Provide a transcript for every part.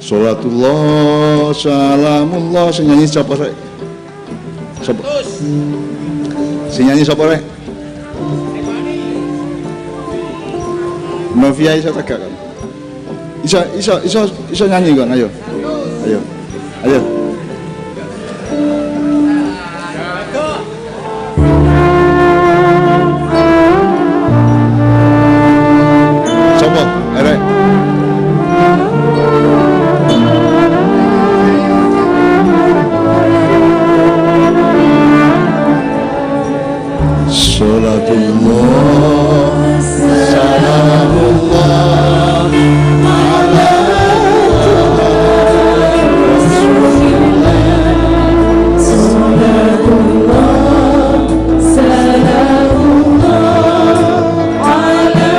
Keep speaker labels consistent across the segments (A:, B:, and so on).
A: Sholatullah salamullah. Sing nyanyi sapa rek? Sapa? Sing nyanyi sapa rek? Novia iso tegak kan? Iso nyanyi kan? Ayo. Sapa? Erek. Sholatullah salamullah ala Rasulillah. Sholatullah salamullah ala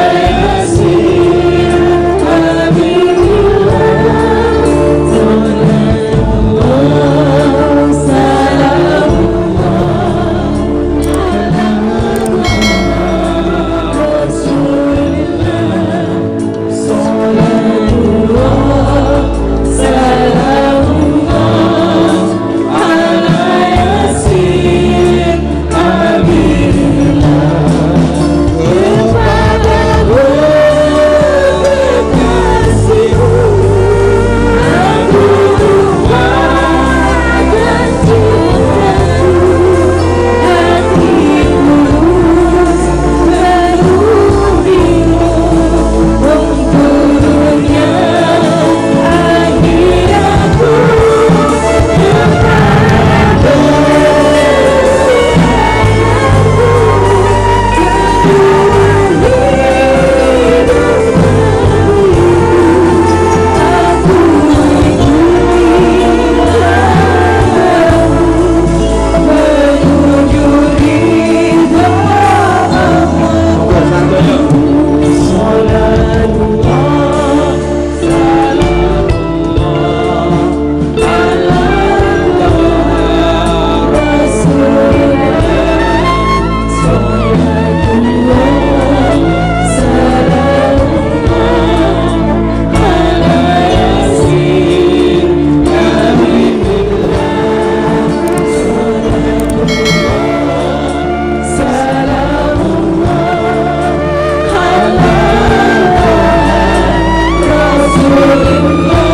A: Yasin Habibillah. Sholatullah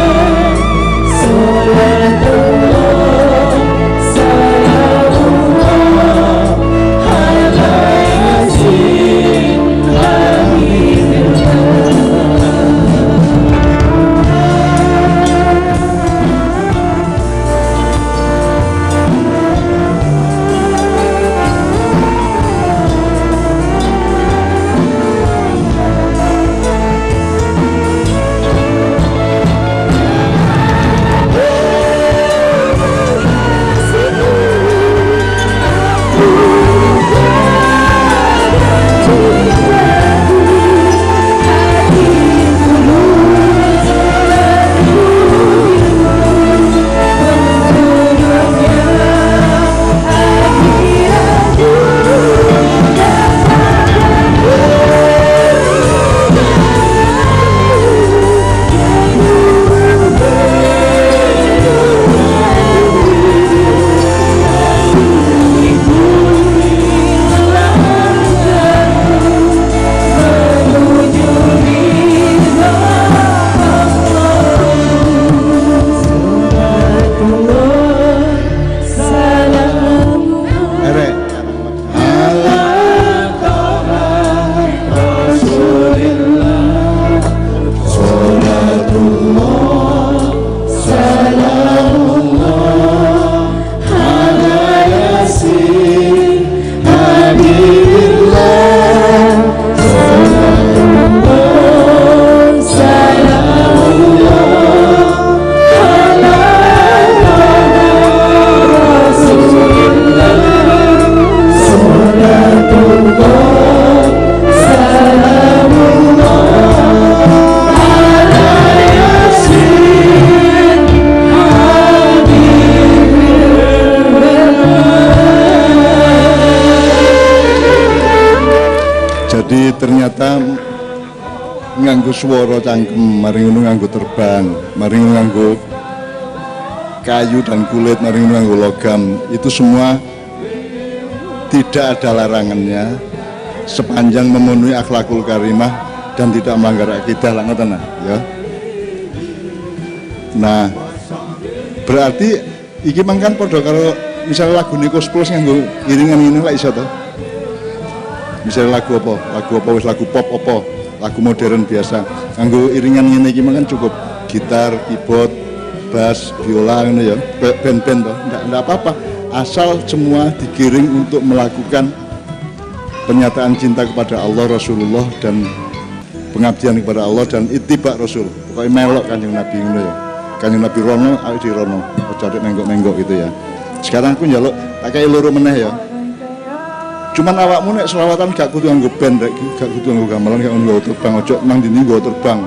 A: nganggo swara cangkem, mari ngono nganggo terbang, mari ngono nganggo kayu dan kulit, mari ngono nganggo logam. Itu semua tidak ada larangannya sepanjang memenuhi akhlakul karimah dan tidak melanggar akidah lah ngoten ya. Nah, berarti iki mangkan padha karo misalnya lagu Nikos Plus nganggo iringan ngene lak iso to. Misalnya lagu apa? Wis lagu pop apa? Lagu modern biasa. Nganggo iringan ngene iki mangkan cukup gitar, keyboard, bass, biola ngono ya. Band-band to. Enggak apa-apa. Asal semua digiring untuk melakukan pernyataan cinta kepada Allah, Rasulullah dan pengabdian kepada Allah dan ittiba Rasul. Pokoknya melok Kanjeng Nabi ngono ya. Kanjeng Nabi rono, ayo di rono. Aja nenggok-nenggok gitu ya. Sekarang aku njaluk tak kei loro meneh ya. Cuman awakmu nek selawatan gak kudu nganggo band, gak kudu nganggo gamelan, gak nganggo terbang, ojo nang dindi nggo terbang.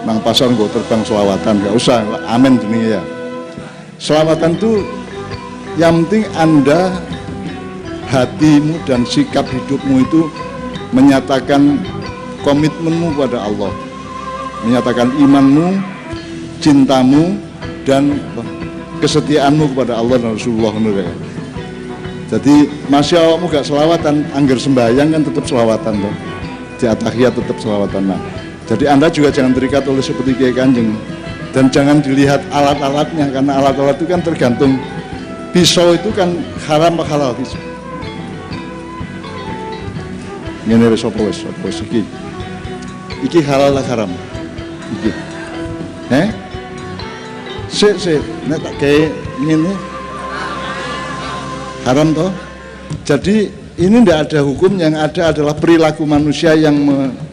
A: Nang pasar nggo terbang selawatan, gak usah, amin jenenge ya. Selawatan tuh yang penting Anda hatimu dan sikap hidupmu itu menyatakan komitmenmu kepada Allah, menyatakan imanmu, cintamu dan kesetiaanmu kepada Allah dan Rasulullah. Jadi masih awakmu gak selawatan, angger sembahyang kan tetap selawatan toh. Di atahiyat tetap selawatan. Nah, jadi Anda juga jangan terikat oleh seperti Kiai Kanjeng dan jangan dilihat alat-alatnya karena alat-alat itu kan tergantung. Pisau itu kan haram atau halal pisau. Ngene wis apa wis iki. Iki halal atau haram? Iki. Sik, nek tak kayak ngene haram toh. Jadi ini tidak ada hukum, yang ada adalah perilaku manusia yang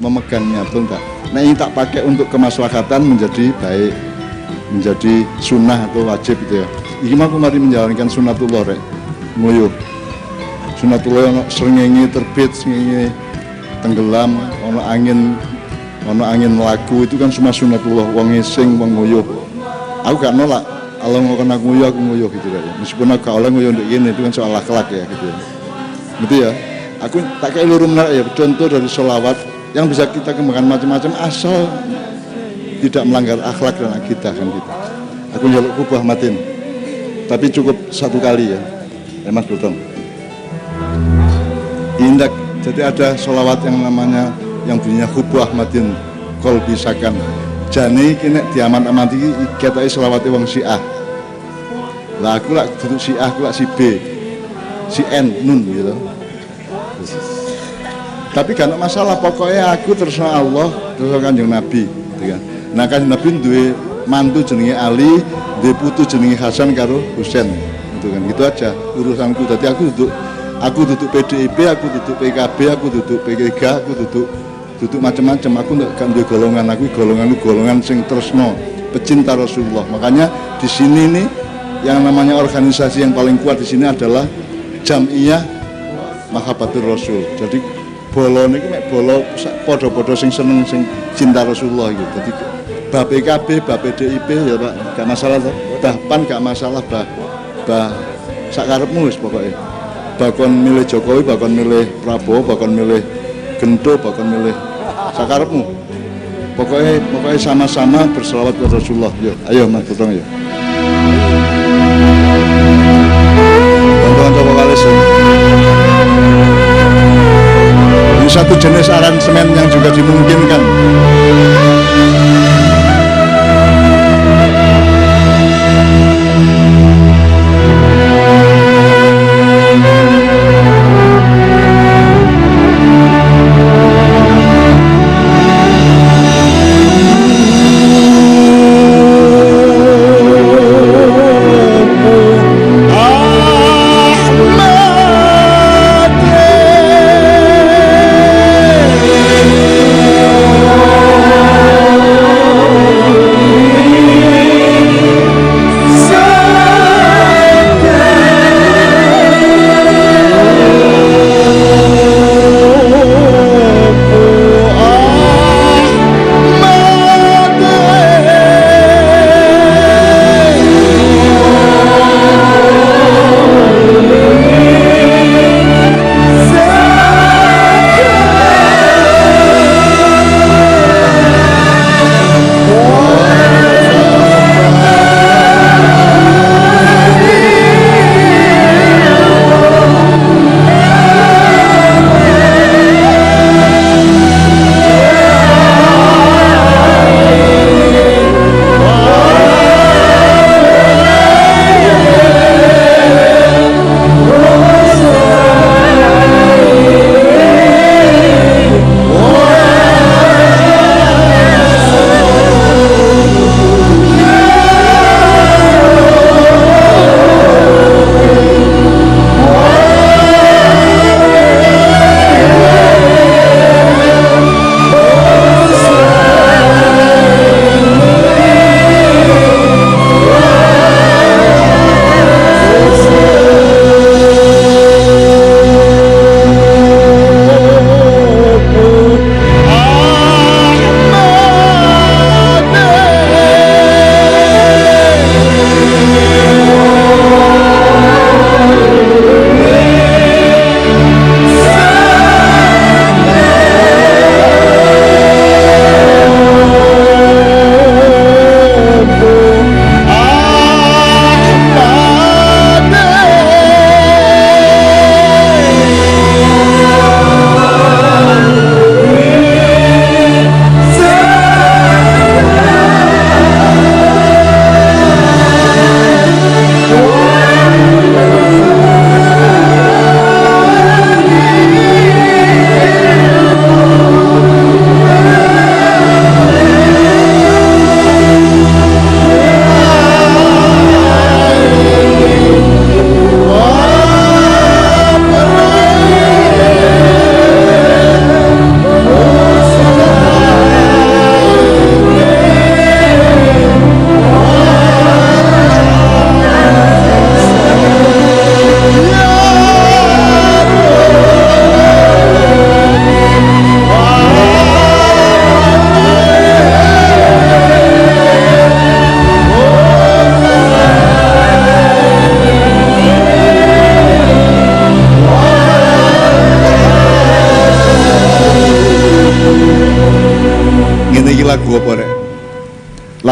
A: memegangnya, betul enggak? Nah ini tak pakai untuk kemaslahatan menjadi baik, menjadi sunnah atau wajib gitu ya. Iki mah aku mari menjalankan sunatullah rek, nguyuh. Sunatullah ono srengenge terbit, srengenge tenggelam, ono angin melaku, itu kan semua sunatullah. Wong ngising, wong nguyuh. Aku gak nolak. Allah ngomong aku nguyuh gitu ya. Meskipun aku gak oleh nguyuh untuk ini, itu kan soal akhlak ya gitu ya. Gitu ya. Aku tak kayak luru menarik ya, contoh dari sholawat yang bisa kita kembangkan macam-macam asal tidak melanggar akhlak dan akidah kan gitu. Aku njaluk kubah matin. Tapi cukup satu kali ya. Mas Botong. Indak. Jadi ada sholawat yang namanya yang bunyinya kubah matin kol bisakan. Jani kini diaman-amati ketoke selawate wong Syiah. Lah aku lak duduk Syiah, aku lak si B. Si N nun gitu. Tapi gak ada masalah, pokoknya aku terserah Allah, terserah Kanjeng Nabi gitu kan. Nah Kanjeng Nabi duwe mantu jenenge Ali, duwe putu jenenge Hasan karo Husain gitu kan. Gitu aja urusanku. Tadi aku duduk PDIP, aku duduk PKB, aku duduk P3, aku duduk macam-macam. Aku gak duwe golongan, aku golongan sing tresno, pecinta Rasulullah. Makanya di sini nih yang namanya organisasi yang paling kuat di sini adalah Jam'iyah Mahabbatur Rasul. Jadi bolo niki mek bolo padha-padha sing seneng sing cinta Rasulullah gitu. Jadi bab PKB, bab PDIP ya Pak, gak masalah toh. Bahkan gak masalah sak karepmu wis pokoke. Bakon milih Jokowi, bakon milih Prabowo, bakon milih Gento, bakon milih sak karepmu. Pokoknya sama-sama berselawat kepada Rasulullah. Yuk, ayo Mas Botong yuk. Bantuan coba kalis ya. Ini satu jenis aransemen yang juga dimungkinkan.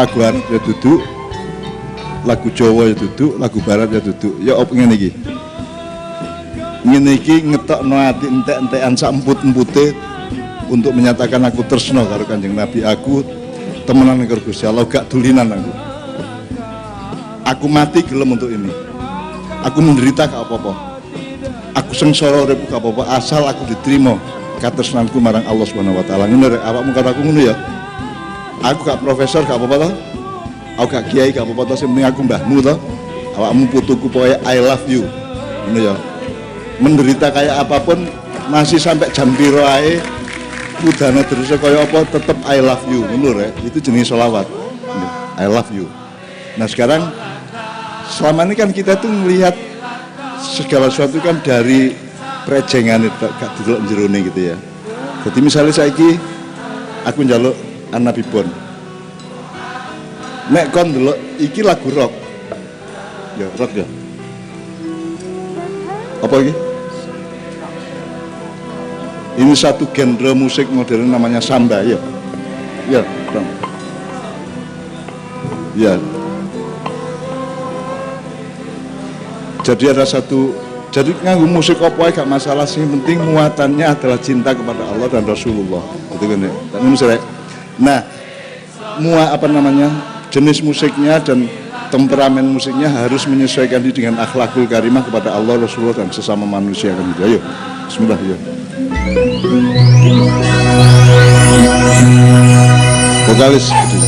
A: lagu Arab ya duduk, lagu Jawa ya duduk, lagu Barat ya duduk. Ya op ngene iki. Ngene iki ngetokno ati entek-entekan sak emput-empute untuk menyatakan aku tresno karo Kanjeng Nabi, aku temenan karo Gusti Allah, gak dulinan aku. Aku mati gelem untuk ini. Aku menderita gak apa-apa. Aku sengsara urip gak apa-apa asal aku diterima katresnanku marang Allah Subhanahu wa taala. Ngono rek, awakmu karo aku ngono ya. Aku gak profesor gak apa-apa toh. Aku gak kiai gak apa-apa toh, sing penting aku mbahmu toh. Awakmu putuku pokoke I love you. Ngono ya. Menderita kayak apapun masih sampai jam piro ae kudane terus kaya apa tetep I love you. Ngono rek, itu jenis sholawat. I love you. Nah sekarang selama ini kan kita tuh melihat segala sesuatu kan dari prejengan itu gak didelok jerone gitu ya. Jadi misalnya saiki aku njaluk Annabi Bon. Nek kon delok iki lagu rock. Ya rock ya. Apa iki? Ini satu genre musik modern namanya samba ya. Ya, Bang. Ya. Jadi ada satu, jadi nganggo musik apa gak masalah sih, penting muatannya adalah cinta kepada Allah dan Rasulullah. Gitu kan ya. Nah, jenis musiknya dan temperamen musiknya harus menyesuaikan diri dengan akhlakul karimah kepada Allah, Rasulullah dan sesama manusia kan gitu. Ayo, bismillah ya. Vokalis gitu.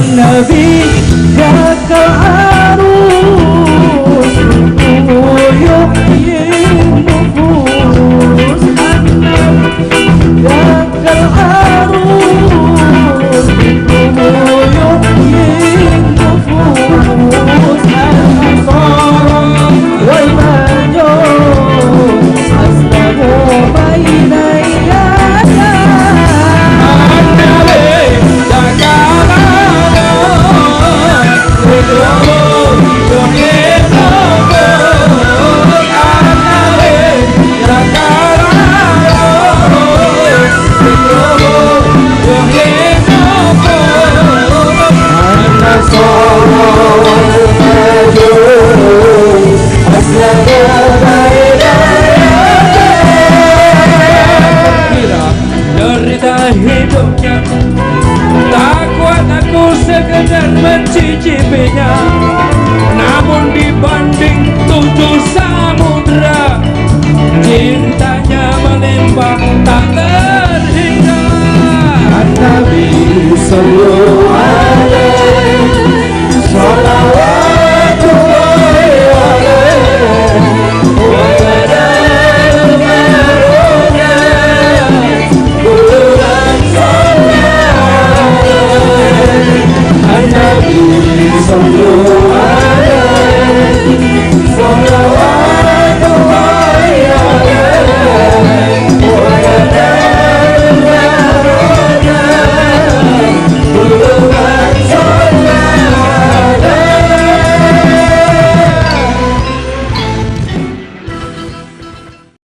B: Nabi gagal arus Uyuk ing nufus gagal arus Uyuk ing nufus Al-Nasara wal Majus Aslamu baina yadayah hidupnya tak kuat aku sekedar mencicipinya, namun dibanding 7 samudra cintanya melimpah tak terhingga. Nabi sallallahu